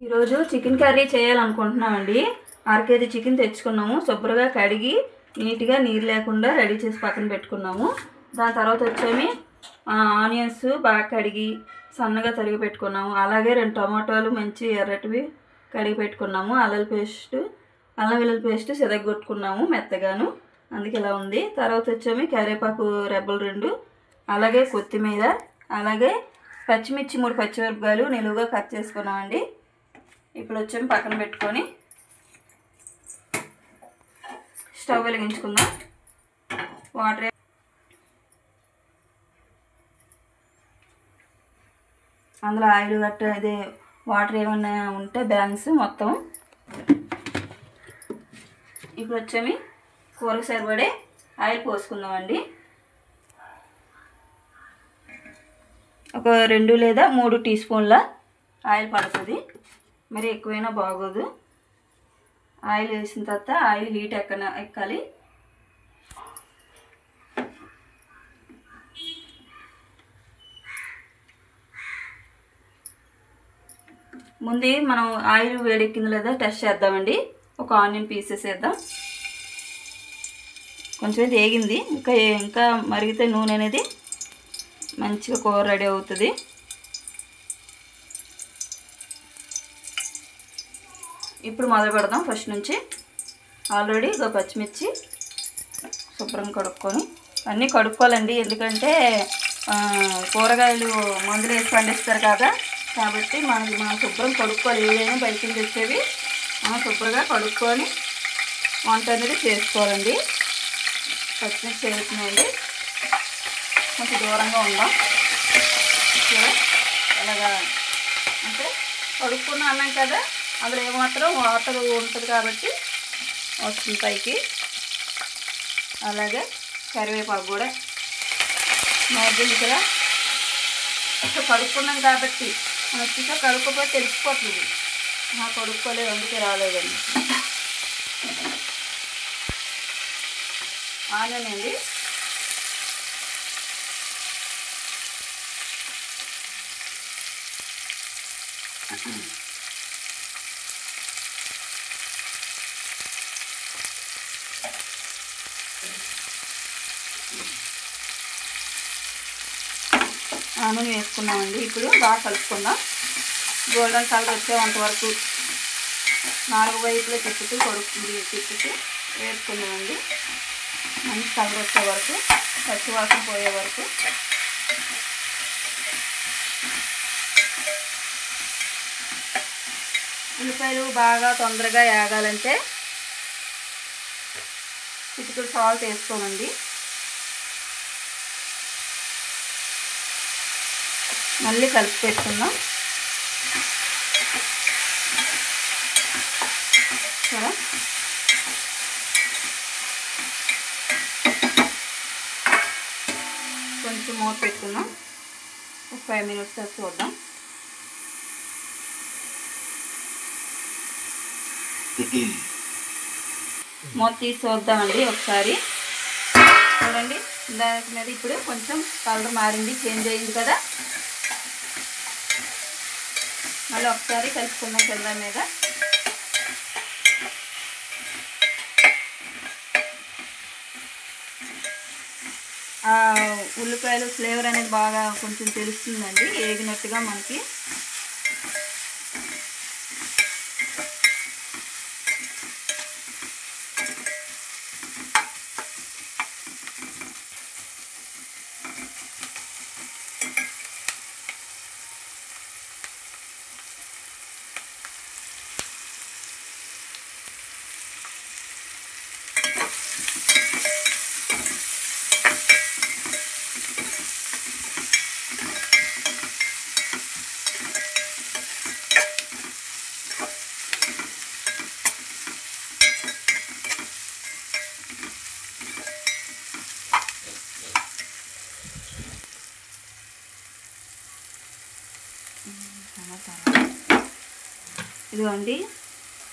ఈరోజు chicken curry చేయాలనుకుంటున్నామండి. 1/2 KG chicken తెచ్చుకున్నాము. శుభ్రంగా కడిగి నీట్గా నీరు లేకుండా రెడీ చేసి పక్కన పెట్టుకున్నాము. దాని తర్వాత వచ్చేమి ఆనియన్స్ బాగా కడిగి సన్నగా తరిగి పెట్టుకున్నాము. అలాగే 2 టమాటాలు మంచి ఎర్రటివి కడిగి పెట్టుకున్నాము. అల్లం వెల్లుల్లి పేస్ట్ సిదగొట్టుకున్నాము మెత్తగాను, అందుకే ఇలా ఉంది. తర్వాత వచ్చేమి కరివేపాకు రెబ్బలు 2, అలాగే కొత్తిమీర, అలాగే పచ్చిమిర్చి 3 పచ్చిమిరపకాయలు నిలువుగా కట్ చేసుకున్నామండి. ఇప్పుడు వచ్చేమి పక్కన పెట్టుకొని స్టవ్ వెలిగించుకుందాం. వాటర్ అందులో ఆయిల్ గట్ట అదే వాటర్ ఏమన్నా ఉంటే బ్యాలెన్స్ మొత్తం. ఇప్పుడు వచ్చేమి కూరకు సరిపడే ఆయిల్ పోసుకుందామండి. ఒక 2 లేదా 3 టీ స్పూన్ల ఆయిల్ పడుతుంది, మరి ఎక్కువైనా బాగోదు. ఆయిల్ వేసిన తర్వాత ఆయిల్ హీట్ ఎక్కాలి. ముందే మనం ఆయిల్ వేడెక్కింది లేదా టెస్ట్ చేద్దామండి. ఒక ఆనియన్ పీసెస్ వేద్దాం. కొంచెం ఇది వేగింది, ఇంకా మరిగితే నూనె అనేది మంచిగా కూర రెడీ అవుతుంది. ఇప్పుడు మొదలు పెడదాం ఫస్ట్ నుంచి. ఆల్రెడీ ఇక పచ్చిమిర్చి శుభ్రంగా కడుక్కొని అన్నీ కడుక్కోవాలండి, ఎందుకంటే కూరగాయలు మందులు వేసి పండిస్తారు కదా, కాబట్టి మనం శుభ్రం కడుక్కోవాలి. ఏదైనా బయట నుంచి వచ్చేవి శుభ్రంగా కడుక్కొని వంట అనేది చేసుకోవాలండి. పచ్చిమిర్చి వేస్తున్నాయండి, కొంచెం దూరంగా ఉందాం. అలాగా అంటే కడుక్కున్న అన్నాం కదా, అందులో ఏమాత్రం వాటర్ ఉంటుంది కాబట్టి వస్తుంది పైకి. అలాగే కరివేపాకు కూడా మధ్యలో ఇక్కడ కడుక్కున్నాం కాబట్టి మనం చికెన్ కడుక్కోపోతే తెలిసిపోతుంది. కడుక్కోలేదు అందుకే రాలేదండి. ఆనియన్ అండి, ఆనియన్ వేసుకున్నామండి. ఇప్పుడు బాగా కలుపుకుందాం. గోల్డెన్ కలర్ వచ్చేంత వరకు 4 వైపులో తిప్పుతూ వేసుకున్నామండి. మంచి కలర్ వచ్చే వరకు, పచ్చివాసన పోయే వరకు. ఉల్లిపాయలు బాగా తొందరగా వేగాలంటే చిటికెడు సాల్ట్ వేసుకోమండి. మళ్ళీ కలిపి పెట్టుకుందాం. సరే, కొంచెం మూత పెట్టుకుందాం. ఒక 5 మినిట్స్ తర్వాత చూద్దాం. మూత తీసి చూద్దామండి ఒకసారి. చూడండి, దాని మీద ఇప్పుడు కొంచెం కలర్ మారింది, చేంజ్ అయింది కదా. మళ్ళీ ఒకసారి కలుపుకుందాం కింద మీద. ఉల్లిపాయలు ఫ్లేవర్ అనేది బాగా కొంచెం తెలుస్తుందండి, వేగినట్టుగా మనకి. ఇదిగోండి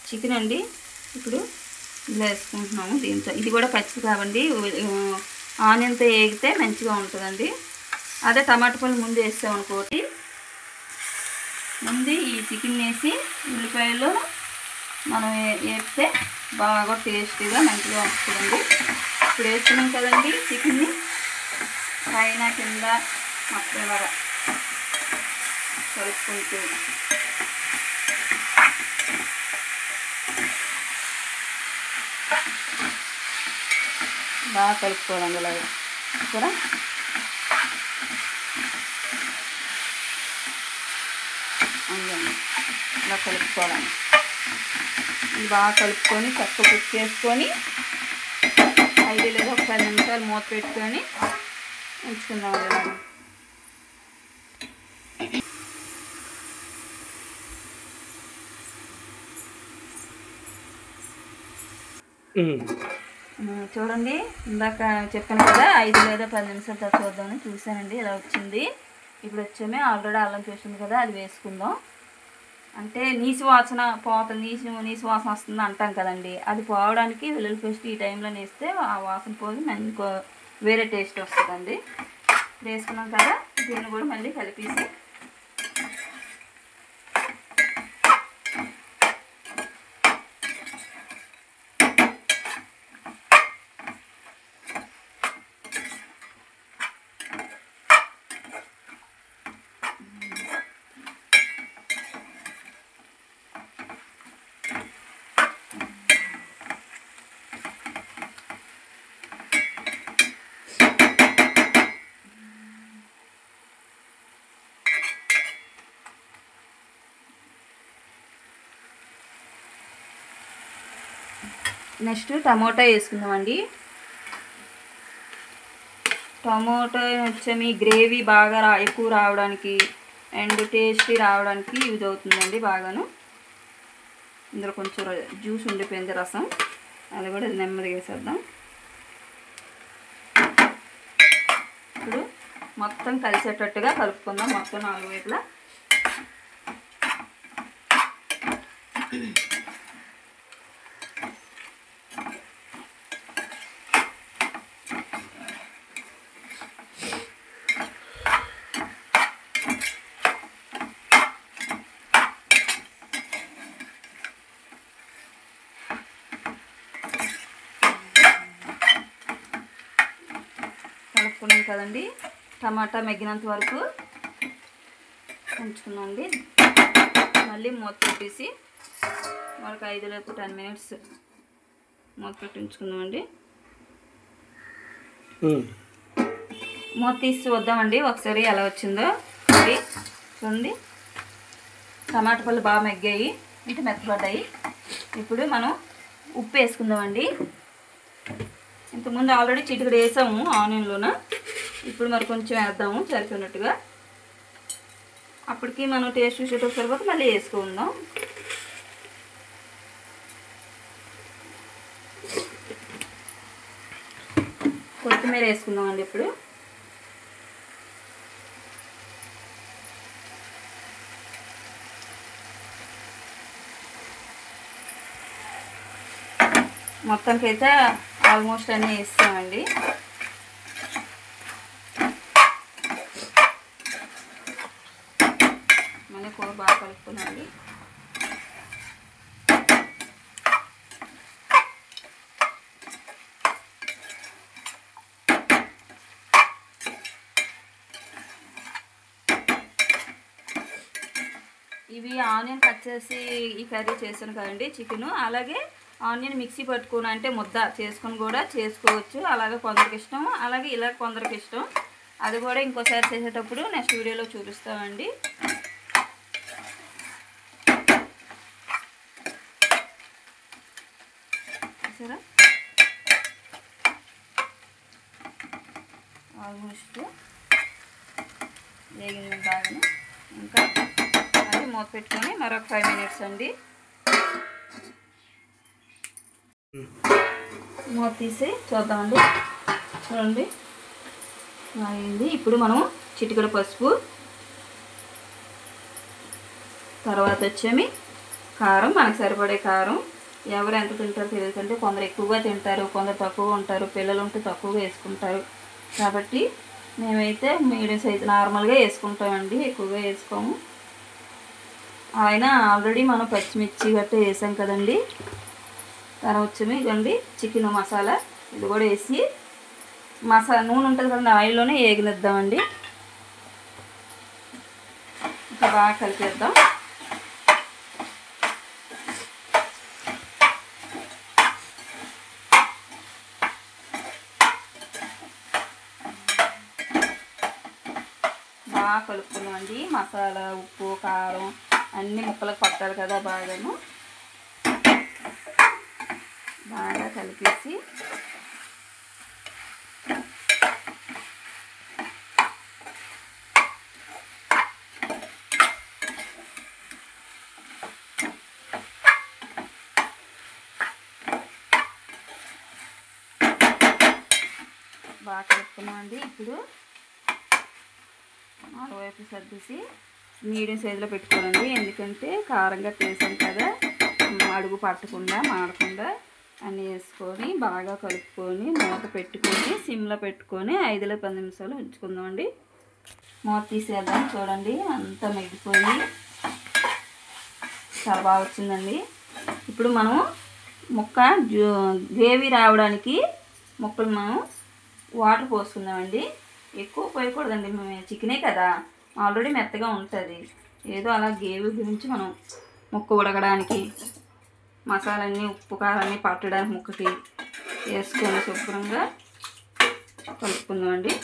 చికెన్ అండి, ఇప్పుడు ఇలా వేసుకుంటున్నాము. దీంతో ఇది కూడా పచ్చి కావండి, ఆనియన్తో వేగితే మంచిగా ఉంటుందండి. అదే టమాటా పళ్ళు ముందు వేస్తామనుకోటి ముందు ఈ చికెన్ వేసి ఉల్లిపాయలు మనం వేస్తే బాగా టేస్టీగా మంచిగా వస్తుందండి. ఇప్పుడు వేస్తున్నాం కదండి చికెన్ని, పైన కింద మొత్తం ఇలాగా కలుపుకుంటూ బాగా కలుపుకోవాలండి. ఇలాగా కూడా అందులో ఇలా కలుపుకోవాలండి. ఇది బాగా కలుపుకొని చక్కగా కుక్ చేసుకొని 5 లేదా 10 నిమిషాలు మూత పెట్టుకొని ఉంచుకుందామండి. ఇలాగా చూడండి, ఇందాక చెప్పాను కదా 5 లేదా 10 నిమిషాలు తర్వాత చూద్దామని చూసానండి. ఇలా వచ్చింది. ఇప్పుడు వచ్చామే ఆల్రెడీ అల్లం చూస్తుంది కదా, అది వేసుకుందాం. అంటే నీసు వాసన పోతుంది, నీసు వాసన వస్తుంది అంటాం కదండి, అది పోవడానికి వెల్లుల్లి పేస్ట్ ఈ టైంలో వేస్తే ఆ వాసన పోయి మంచి వేరే టేస్ట్ వస్తుందండి. వేసుకున్నాం కదా, దీన్ని కూడా మళ్ళీ కలిపేసి నెక్స్ట్ టమోటా వేసుకుందామండి. టమోటా వచ్చి గ్రేవీ బాగా ఎక్కువ రావడానికి అండ్ టేస్టీ రావడానికి యూజ్ అవుతుందండి బాగాను. ఇందులో కొంచెం జ్యూస్ ఉండిపోయింది, రసం, అది కూడా నెమ్మదిగా వేసేద్దాం. ఇప్పుడు మొత్తం కలిసేటట్టుగా కలుపుకుందాం, మొత్తం 4 వైపులా. కలుపుకున్నాం కదండి, టమాటా మగ్గినంత వరకు ఉంచుకున్నాండి. మళ్ళీ మూత పెట్టేసి మనకు 5 లేదా 10 మినిట్స్ మూత పెట్టి ఉంచుకుందామండి. మూత తీసి చూద్దామండి ఒకసారి ఎలా వచ్చిందో. చూడండి, టమాటా పళ్ళు బాగా మగ్గాయి, ఇంకా మెత్తబడ్డాయి. ఇప్పుడు మనం ఉప్పు వేసుకుందామండి. ఇంతకుముందు ఆల్రెడీ చిటికెడు వేసాము ఆనియన్లోన, ఇప్పుడు మరి కొంచెం వేద్దాము సరిపోయినట్టుగా. అప్పటికి మనం టేస్ట్ చూసేటప్పుడు సరిపోతే మళ్ళీ వేసుకుందాం. కొత్తిమీర వేసుకుందామండి. ఇప్పుడు మొత్తానికైతే ఆల్మోస్ట్ అన్నీ వేస్తామండి. మళ్ళీ కూర బాగా కలుపుకోవాలి. ఇవి ఆనియన్ కట్ చేసి ఈ కర్రీ చేశాను కదండి చికెను, అలాగే ఆనియన్ మిక్సీ పట్టుకుని అంటే ముద్ద చేసుకొని కూడా చేసుకోవచ్చు. అలాగే కొందరికి ఇష్టం, అలాగే ఇలా కొందరికి ఇష్టం. అది కూడా ఇంకోసారి చేసేటప్పుడు నెక్స్ట్ వీడియోలో చూపిస్తామండి. సరే, ఆల్మోస్ట్ వేగింది బాగా. ఇంకా అది మూత పెట్టుకొని మరొక 5 మినిట్స్ అండి. మూత తీసి చూద్దామండి. చూడండి అయింది. ఇప్పుడు మనం చిటికెడు పసుపు, తర్వాత వచ్చేమి కారం, మనకు సరిపడే కారం. ఎవరు ఎంత తింటారో తెలియదంటే, కొందరు ఎక్కువగా తింటారు, కొందరు తక్కువగా ఉంటారు, పిల్లలు ఉంటే తక్కువగా వేసుకుంటారు. కాబట్టి మేమైతే మీడియం సైజు నార్మల్గా వేసుకుంటామండి, ఎక్కువగా వేసుకోము. అయినా ఆల్రెడీ మనం పచ్చిమిర్చి గట్రా వేసాం కదండి. తర్వాత ఇదండి చికెన్ మసాలా, ఇది కూడా వేసి నూనె ఉంటుంది కదండి, ఆయిల్లోనే వేగనిద్దామండి. ఇంకా బాగా కలిపేద్దాం. బాగా కలుపుకున్నామండి. మసాలా, ఉప్పు, కారం అన్నీ ముక్కలకు పట్టాలి కదా, బాగా కలిపేసి బాగా కలుపుకున్నామండి. ఇప్పుడు మరోవైపు సర్దేసి మీడియం సైజులో పెట్టుకోనండి, ఎందుకంటే కారంగా వేసాం కదా, అడుగు పట్టకుండా మాడకుండా అన్నీ వేసుకొని బాగా కలుపుకొని మూత పెట్టుకొని సిమ్లో పెట్టుకొని 5-10 నిమిషాలు ఉంచుకుందామండి. మూత తీసేద్దాం. చూడండి అంతా మెగిపోయి చాలా బాగా వచ్చిందండి. ఇప్పుడు మనం గ్రేవీ రావడానికి ముక్కలు మనం వాటర్ పోసుకుందామండి. ఎక్కువ పోయకూడదండి, మేము చికెనే కదా ఆల్రెడీ మెత్తగా ఉంటుంది. ఏదో అలా గ్రేవీ గురించి మనం ముక్క ఉడకడానికి మసాలాన్ని, ఉప్పు కారాన్ని పట్టడానికి ముక్కకి వేసుకొని శుభ్రంగా కలుపుకుందామండి.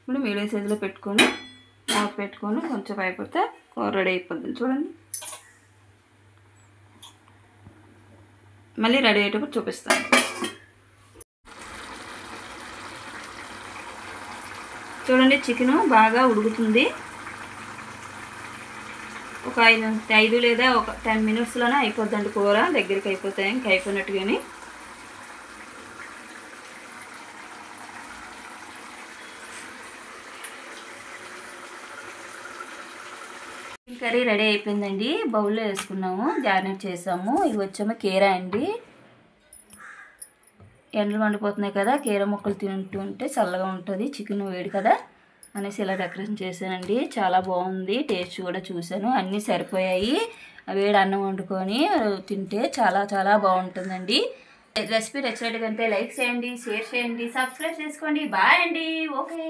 ఇప్పుడు మీడియం సైజులో పెట్టుకొని కొంచెం అయిపోతే కూర రెడీ అయిపోతుంది. చూడండి, మళ్ళీ రెడీ అయ్యేటప్పుడు చూపిస్తాను. చూడండి చికెను బాగా ఉడుకుతుంది. ఒక 5 లేదా ఒక 10 మినిట్స్లోనే అయిపోద్దండి కూర, దగ్గరికి అయిపోతాయి. ఇంకా అయిపోయినట్టుగాని కర్రీ రెడీ అయిపోయిందండి. బౌల్లో వేసుకున్నాము, గార్నిష్ చేసాము. ఇవి వచ్చేమో కీరా అండి. ఎండలు మండిపోతున్నాయి కదా, కీరా ముక్కలు తింటుంటే చల్లగా ఉంటుంది, చికెన్ వేడి కదా అనేసి ఇలా డెకరేషన్ చేశానండి. చాలా బాగుంది, టేస్ట్ కూడా చూశాను, అన్నీ సరిపోయాయి. వేడి అన్నం వండుకొని తింటే చాలా చాలా బాగుంటుందండి. రెసిపీ నచ్చినట్టుగా లైక్ చేయండి, షేర్ చేయండి, సబ్స్క్రైబ్ చేసుకోండి. బాయ్ అండి. ఓకే.